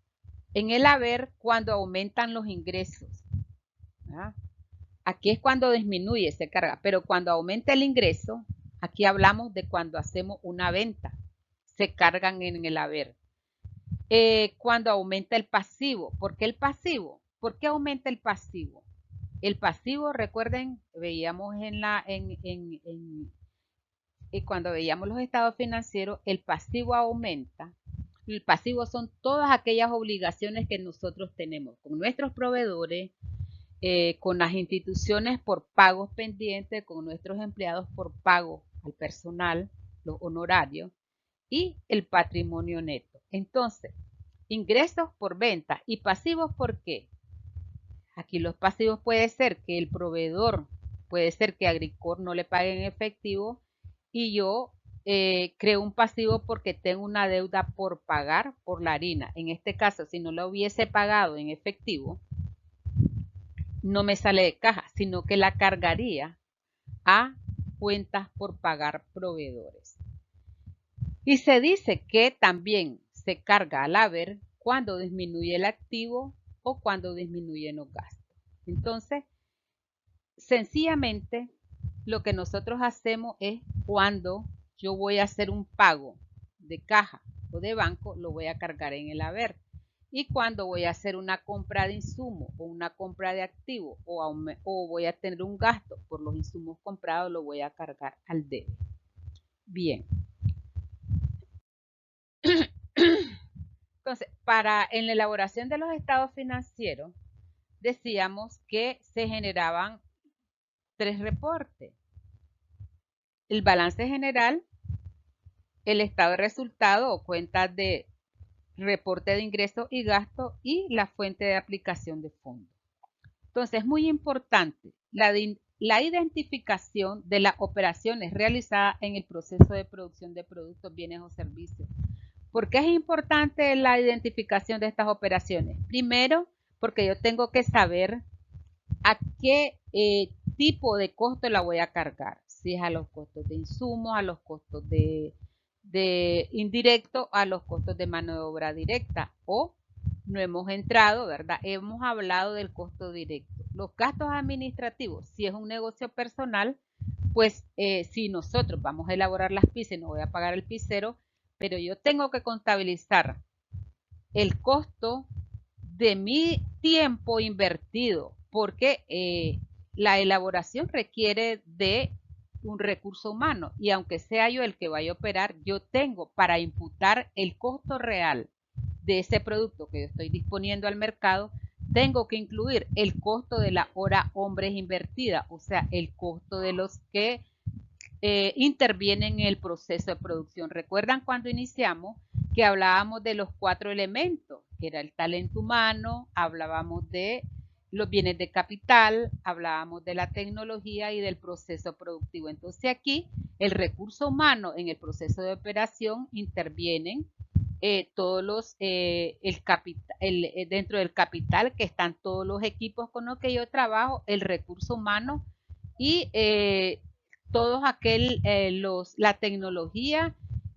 en el haber, cuando aumentan los ingresos. ¿Verdad? Aquí es cuando disminuye, se carga, pero cuando aumenta el ingreso, aquí hablamos de cuando hacemos una venta, se cargan en el haber. Cuando aumenta el pasivo, ¿por qué el pasivo? ¿Por qué aumenta el pasivo? El pasivo, recuerden, veíamos cuando veíamos los estados financieros, el pasivo aumenta. El pasivo son todas aquellas obligaciones que nosotros tenemos con nuestros proveedores, con las instituciones por pagos pendientes, con nuestros empleados por pago al personal, los honorarios y el patrimonio neto. Entonces, ingresos por venta y pasivos ¿por qué? Aquí los pasivos puede ser que el proveedor, puede ser que Agricor no le pague en efectivo y yo creo un pasivo porque tengo una deuda por pagar por la harina. En este caso, si no la hubiese pagado en efectivo, no me sale de caja, sino que la cargaría a cuentas por pagar proveedores. Y se dice que también se carga al haber cuando disminuye el activo o cuando disminuyen los gastos. Entonces, sencillamente, lo que nosotros hacemos es cuando yo voy a hacer un pago de caja o de banco, lo voy a cargar en el haber. Y cuando voy a hacer una compra de insumo o una compra de activo o voy a tener un gasto por los insumos comprados, lo voy a cargar al debe. Bien. Entonces, en la elaboración de los estados financieros, decíamos que se generaban 3 reportes. El balance general, el estado de resultado o cuentas de reporte de ingresos y gastos y la fuente de aplicación de fondos. Entonces, es muy importante la identificación de las operaciones realizadas en el proceso de producción de productos, bienes o servicios. ¿Por qué es importante la identificación de estas operaciones? Primero, porque yo tengo que saber a qué tipo de costo la voy a cargar. Si es a los costos de insumos, a los costos de indirecto, a los costos de mano de obra directa, o no hemos entrado, ¿verdad? Hemos hablado del costo directo. Los gastos administrativos, si es un negocio personal, pues si nosotros vamos a elaborar las pizzas, no voy a pagar el pizzero, pero yo tengo que contabilizar el costo de mi tiempo invertido, porque la elaboración requiere de un recurso humano y aunque sea yo el que vaya a operar, yo tengo para imputar el costo real de ese producto que yo estoy disponiendo al mercado, tengo que incluir el costo de la hora hombres invertida, o sea, el costo de los que intervienen en el proceso de producción. ¿Recuerdan cuando iniciamos que hablábamos de los 4 elementos, que era el talento humano, hablábamos de los bienes de capital, hablábamos de la tecnología y del proceso productivo? Entonces aquí el recurso humano en el proceso de operación intervienen todos los, dentro del capital que están todos los equipos con los que yo trabajo, el recurso humano y todos la tecnología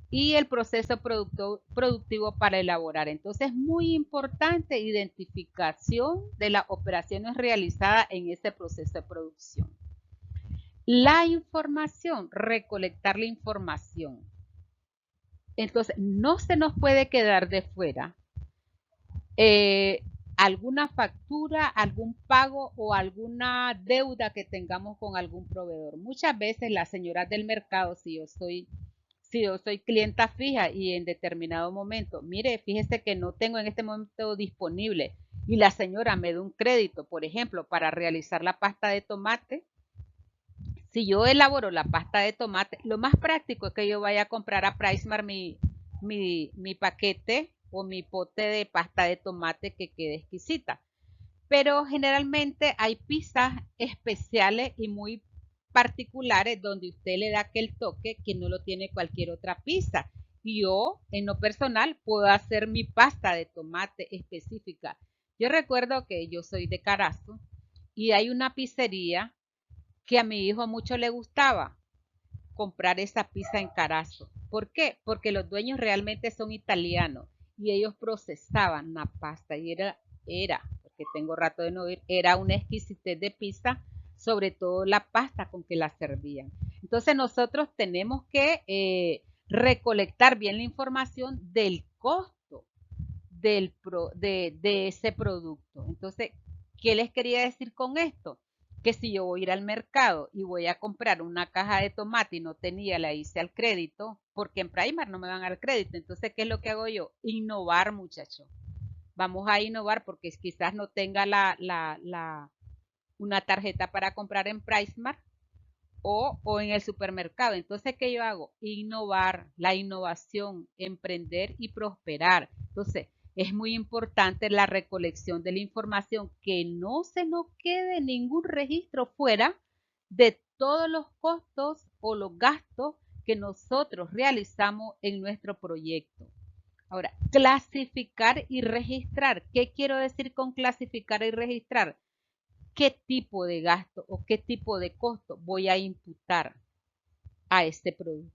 y el proceso productivo para elaborar. Entonces es muy importante identificación de las operaciones realizadas en ese proceso de producción. La información, recolectar la información. Entonces no se nos puede quedar de fuera alguna factura, algún pago o alguna deuda que tengamos con algún proveedor. Muchas veces las señoras del mercado, si yo soy clienta fija y en determinado momento, mire, fíjese que no tengo en este momento disponible y la señora me da un crédito, por ejemplo, para realizar la pasta de tomate. Si yo elaboro la pasta de tomate, lo más práctico es que yo vaya a comprar a PriceMart mi paquete o mi pote de pasta de tomate que quede exquisita. Pero generalmente hay pizzas especiales y muy particulares donde usted le da aquel toque que no lo tiene cualquier otra pizza. Y yo, en lo personal, puedo hacer mi pasta de tomate específica. Yo recuerdo que yo soy de Carazo y hay una pizzería que a mi hijo mucho le gustaba comprar esa pizza en Carazo. ¿Por qué? Porque los dueños realmente son italianos y ellos procesaban la pasta y porque tengo rato de no ir, era una exquisitez de pizza, sobre todo la pasta con que la servían. Entonces nosotros tenemos que recolectar bien la información del costo de ese producto. Entonces, ¿qué les quería decir con esto? Que si yo voy a ir al mercado y voy a comprar una caja de tomate y no tenía, la hice al crédito, porque en Primark no me van al crédito. Entonces, ¿qué es lo que hago yo? Innovar, muchachos. Vamos a innovar porque quizás no tenga una tarjeta para comprar en Primark o en el supermercado. Entonces, ¿qué yo hago? Innovar, la innovación, emprender y prosperar. Entonces, es muy importante la recolección de la información, que no se nos quede ningún registro fuera de todos los costos o los gastos que nosotros realizamos en nuestro proyecto. Ahora, clasificar y registrar. ¿Qué quiero decir con clasificar y registrar? ¿Qué tipo de gasto o qué tipo de costo voy a imputar a este producto?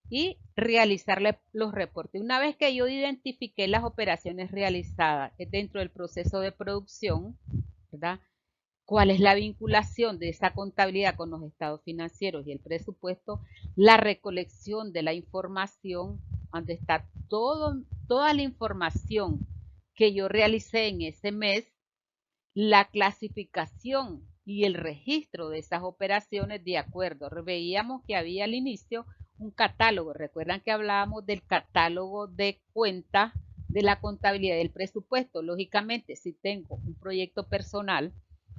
Y realizarle los reportes. Una vez que yo identifiqué las operaciones realizadas dentro del proceso de producción, ¿verdad? ¿Cuál es la vinculación de esa contabilidad con los estados financieros y el presupuesto? La recolección de la información, donde está toda la información que yo realicé en ese mes, la clasificación y el registro de esas operaciones de acuerdo. Veíamos que había al inicio un catálogo. Recuerdan que hablábamos del catálogo de cuentas de la contabilidad del presupuesto. Lógicamente, si tengo un proyecto personal,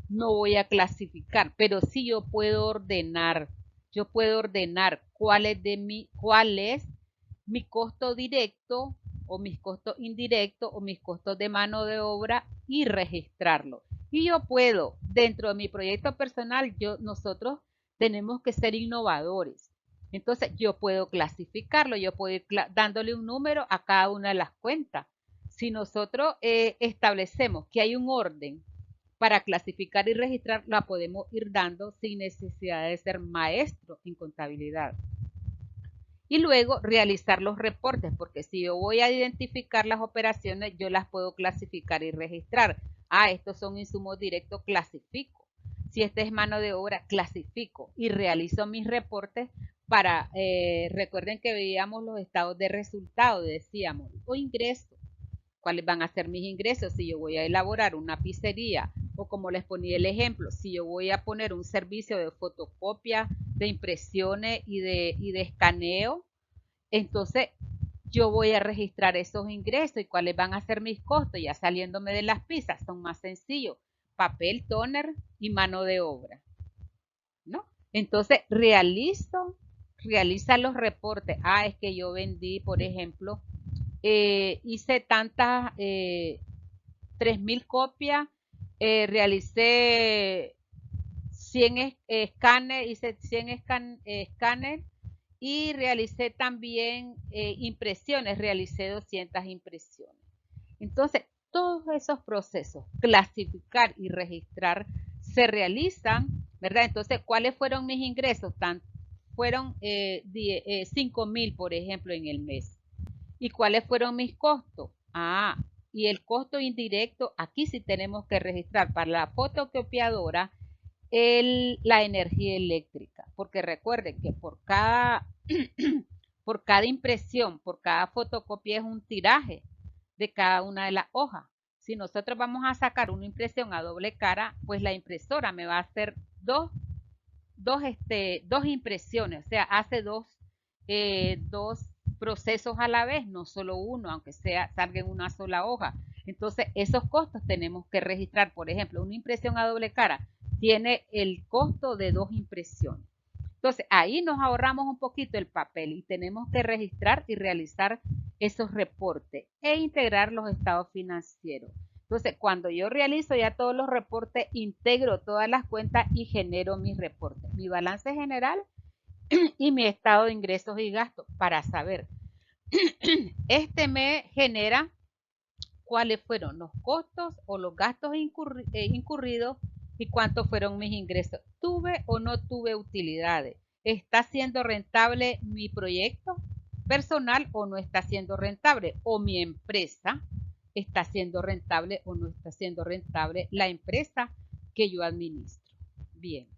no voy a clasificar, pero sí yo puedo ordenar. Yo puedo ordenar cuál es mi costo directo o mis costos indirectos o mis costos de mano de obra y registrarlo. Y yo puedo, dentro de mi proyecto personal, nosotros tenemos que ser innovadores. Entonces yo puedo clasificarlo, yo puedo ir dándole un número a cada una de las cuentas. Si nosotros establecemos que hay un orden para clasificar y registrar, la podemos ir dando sin necesidad de ser maestro en contabilidad. Y luego realizar los reportes, porque si yo voy a identificar las operaciones, yo las puedo clasificar y registrar. Ah, estos son insumos directos, clasifico. Si esta es mano de obra, clasifico y realizo mis reportes para, recuerden que veíamos los estados de resultado, decíamos, o ingresos, cuáles van a ser mis ingresos si yo voy a elaborar una pizzería o como les ponía el ejemplo, si yo voy a poner un servicio de fotocopia, de impresiones y de escaneo, entonces yo voy a registrar esos ingresos y cuáles van a ser mis costos, ya saliéndome de las pizzas, son más sencillos, papel, toner y mano de obra, ¿no? Entonces realiza los reportes. Ah, es que yo vendí, por ejemplo, hice tantas, 3.000 copias, realicé 100 escáneres, hice 100 escáneres y realicé también impresiones, realicé 200 impresiones. Entonces, todos esos procesos, clasificar y registrar, se realizan, ¿verdad? Entonces, ¿cuáles fueron mis ingresos? Fueron 5.000, por ejemplo, en el mes. ¿Y cuáles fueron mis costos? Ah, y el costo indirecto, aquí sí tenemos que registrar para la fotocopiadora la energía eléctrica, porque recuerden que por cada impresión, por cada fotocopia es un tiraje de cada una de las hojas. Si nosotros vamos a sacar una impresión a doble cara, pues la impresora me va a hacer dos impresiones, o sea, hace dos procesos a la vez, no solo uno, aunque salga en una sola hoja. Entonces, esos costos tenemos que registrar. Por ejemplo, una impresión a doble cara tiene el costo de 2 impresiones. Entonces, ahí nos ahorramos un poquito el papel y tenemos que registrar y realizar esos reportes e integrar los estados financieros. Entonces, cuando yo realizo ya todos los reportes, integro todas las cuentas y genero mis reportes, mi balance general y mi estado de ingresos y gastos para saber, este mes genera cuáles fueron los costos o los gastos incurridos y cuántos fueron mis ingresos. ¿Tuve o no tuve utilidades? ¿Está siendo rentable mi proyecto personal o no está siendo rentable? ¿O mi empresa está siendo rentable o no está siendo rentable la empresa que yo administro? Bien.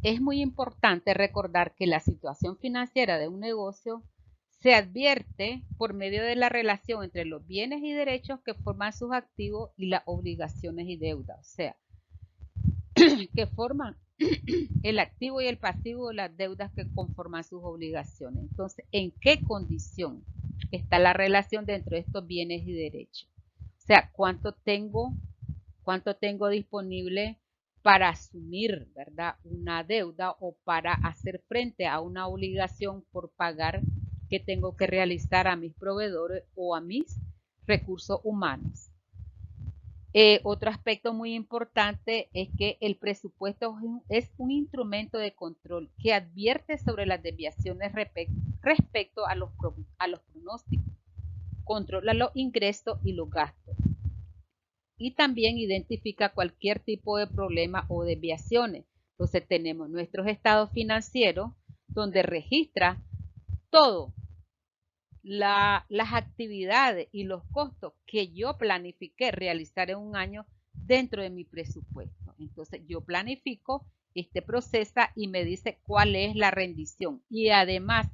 Es muy importante recordar que la situación financiera de un negocio se advierte por medio de la relación entre los bienes y derechos que forman sus activos y las obligaciones y deudas, o sea, que forman el activo y el pasivo de las deudas que conforman sus obligaciones. Entonces, ¿en qué condición está la relación dentro de estos bienes y derechos? O sea, cuánto tengo disponible para asumir, ¿verdad?, una deuda o para hacer frente a una obligación por pagar que tengo que realizar a mis proveedores o a mis recursos humanos. Otro aspecto muy importante es que el presupuesto es un instrumento de control que advierte sobre las desviaciones respecto a los pronósticos, controla los ingresos y los gastos y también identifica cualquier tipo de problema o desviaciones. Entonces tenemos nuestros estados financieros donde registra todo, las actividades y los costos que yo planifiqué realizar en un año dentro de mi presupuesto. Entonces yo planifico este proceso y me dice cuál es la rendición. Y además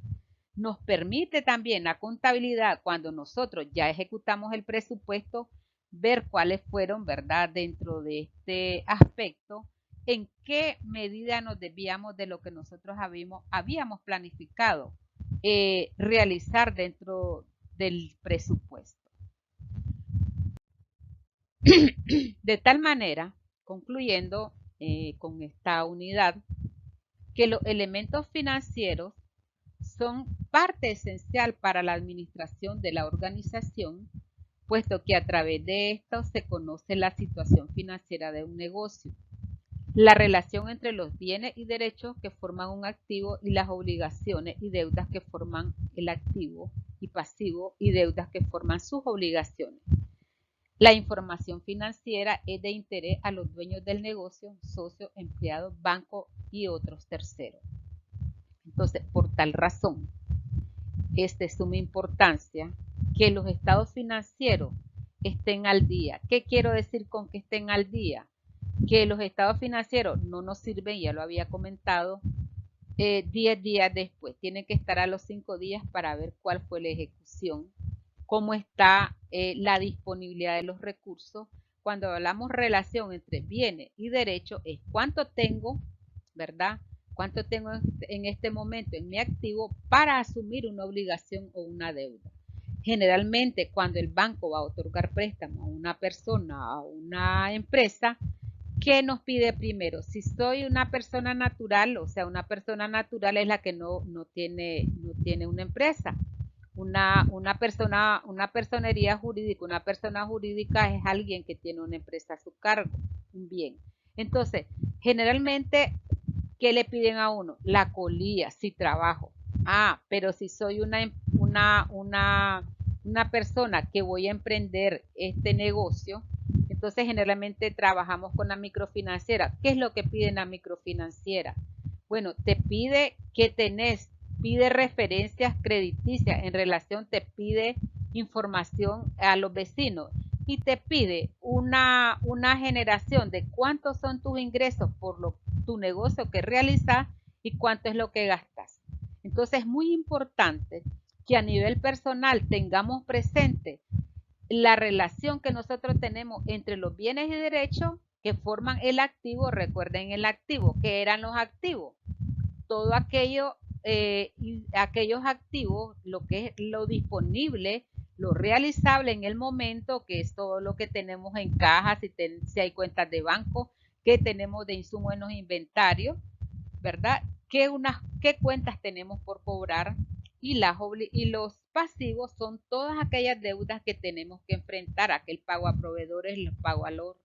nos permite también la contabilidad, cuando nosotros ya ejecutamos el presupuesto, ver cuáles fueron, ¿verdad?, dentro de este aspecto, en qué medida nos desviamos de lo que nosotros habíamos planificado realizar dentro del presupuesto. De tal manera, concluyendo con esta unidad, que los elementos financieros son parte esencial para la administración de la organización, puesto que a través de esto se conoce la situación financiera de un negocio, la relación entre los bienes y derechos que forman un activo y las obligaciones y deudas que forman el activo y pasivo y deudas que forman sus obligaciones. La información financiera es de interés a los dueños del negocio, socios, empleados, bancos y otros terceros. Entonces, por tal razón, es de suma importancia que los estados financieros estén al día. ¿Qué quiero decir con que estén al día? Que los estados financieros no nos sirven, ya lo había comentado, 10 días después. Tienen que estar a los 5 días para ver cuál fue la ejecución, cómo está la disponibilidad de los recursos. Cuando hablamos relación entre bienes y derechos, es cuánto tengo, ¿verdad? Cuánto tengo en este momento en mi activo para asumir una obligación o una deuda. Generalmente, cuando el banco va a otorgar préstamo a una persona, a una empresa, ¿qué nos pide primero? Si soy una persona natural, o sea, una persona natural es la que no tiene una empresa. Una personería jurídica, una persona jurídica es alguien que tiene una empresa a su cargo, un bien. Entonces, generalmente, ¿qué le piden a uno? La colía, si trabajo. Ah, pero si soy una persona que voy a emprender este negocio, entonces generalmente trabajamos con la microfinanciera. ¿Qué es lo que pide la microfinanciera? Bueno, te pide que tenés, pide referencias crediticias en relación, te pide información a los vecinos y te pide una generación de cuántos son tus ingresos por tu negocio que realizas y cuánto es lo que gastas. Entonces es muy importante que a nivel personal tengamos presente la relación que nosotros tenemos entre los bienes y derechos que forman el activo. Recuerden el activo, ¿qué eran los activos? Todo aquello, aquellos activos, lo que es lo disponible, lo realizable en el momento, que es todo lo que tenemos en caja, si hay cuentas de banco, que tenemos de insumos en los inventarios, ¿verdad? ¿Qué cuentas tenemos por cobrar? y los pasivos son todas aquellas deudas que tenemos que enfrentar, aquel pago a proveedores, el pago a los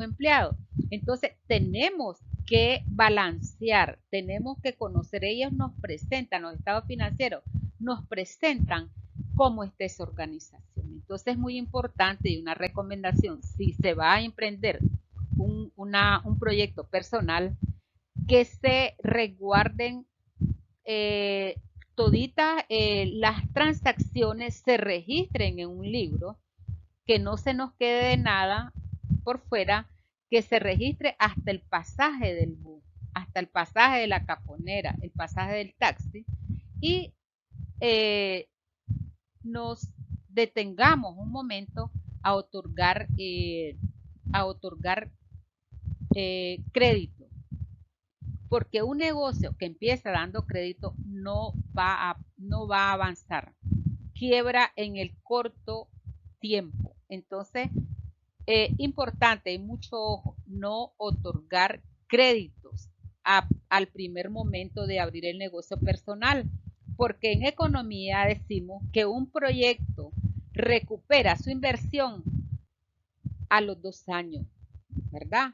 empleados. Entonces, tenemos que balancear, tenemos que conocer, ellos nos presentan, los estados financieros nos presentan cómo está esa organización. Entonces, es muy importante y una recomendación, si se va a emprender un proyecto personal, que se resguarden toditas las transacciones, se registren en un libro, que no se nos quede de nada por fuera, que se registre hasta el pasaje del bus, hasta el pasaje de la caponera, el pasaje del taxi, y eh, nos detengamos un momento a otorgar crédito, porque un negocio que empieza dando crédito no va a avanzar, quiebra en el corto tiempo. Entonces, importante, hay mucho ojo, no otorgar créditos al primer momento de abrir el negocio personal, porque en economía decimos que un proyecto recupera su inversión a los 2 años, ¿verdad?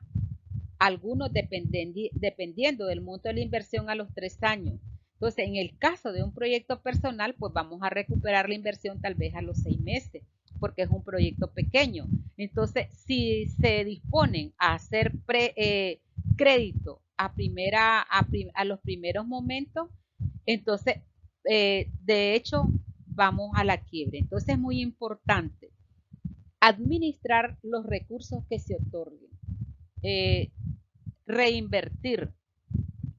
Algunos dependiendo del monto de la inversión a los 3 años. Entonces, en el caso de un proyecto personal, pues vamos a recuperar la inversión tal vez a los 6 meses, porque es un proyecto pequeño. Entonces, si se disponen a hacer crédito a los primeros momentos, entonces, de hecho, vamos a la quiebra. Entonces, es muy importante administrar los recursos que se otorguen. Eh, Reinvertir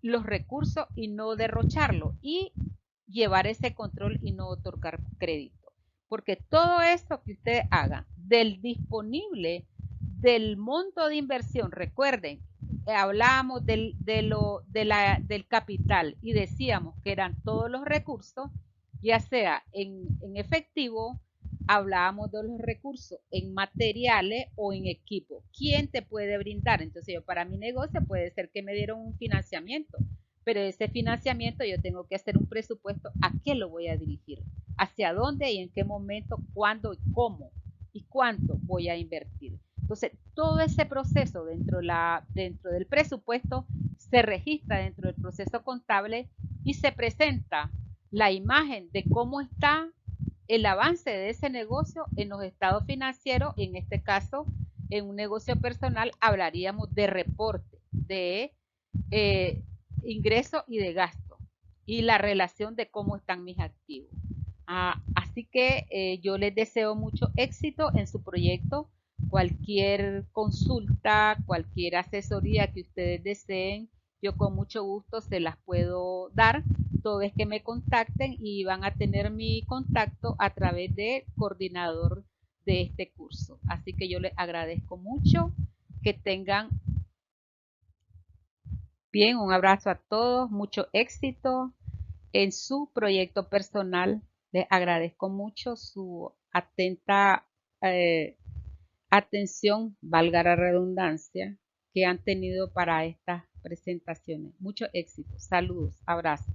los recursos y no derrocharlo, y llevar ese control y no otorgar crédito, porque todo esto que ustedes hagan del disponible del monto de inversión, recuerden, hablábamos del capital y decíamos que eran todos los recursos, ya sea en efectivo, hablábamos de los recursos en materiales o en equipo. ¿Quién te puede brindar? Entonces yo, para mi negocio puede ser que me dieron un financiamiento, pero ese financiamiento yo tengo que hacer un presupuesto a qué lo voy a dirigir, hacia dónde y en qué momento, cuándo, cómo y cuánto voy a invertir. Entonces, todo ese proceso dentro del presupuesto se registra dentro del proceso contable y se presenta la imagen de cómo está el avance de ese negocio en los estados financieros. En este caso, en un negocio personal, hablaríamos de reporte de eh, ingreso y de gasto y la relación de cómo están mis activos. Así que yo les deseo mucho éxito en su proyecto. Cualquier consulta, cualquier asesoría que ustedes deseen, yo con mucho gusto se las puedo dar. Todo es que me contacten y van a tener mi contacto a través del coordinador de este curso. Así que yo les agradezco mucho que tengan bien, un abrazo a todos, mucho éxito en su proyecto personal. Les agradezco mucho su atenta atención, valga la redundancia, que han tenido para estas presentaciones. Mucho éxito. Saludos, abrazos.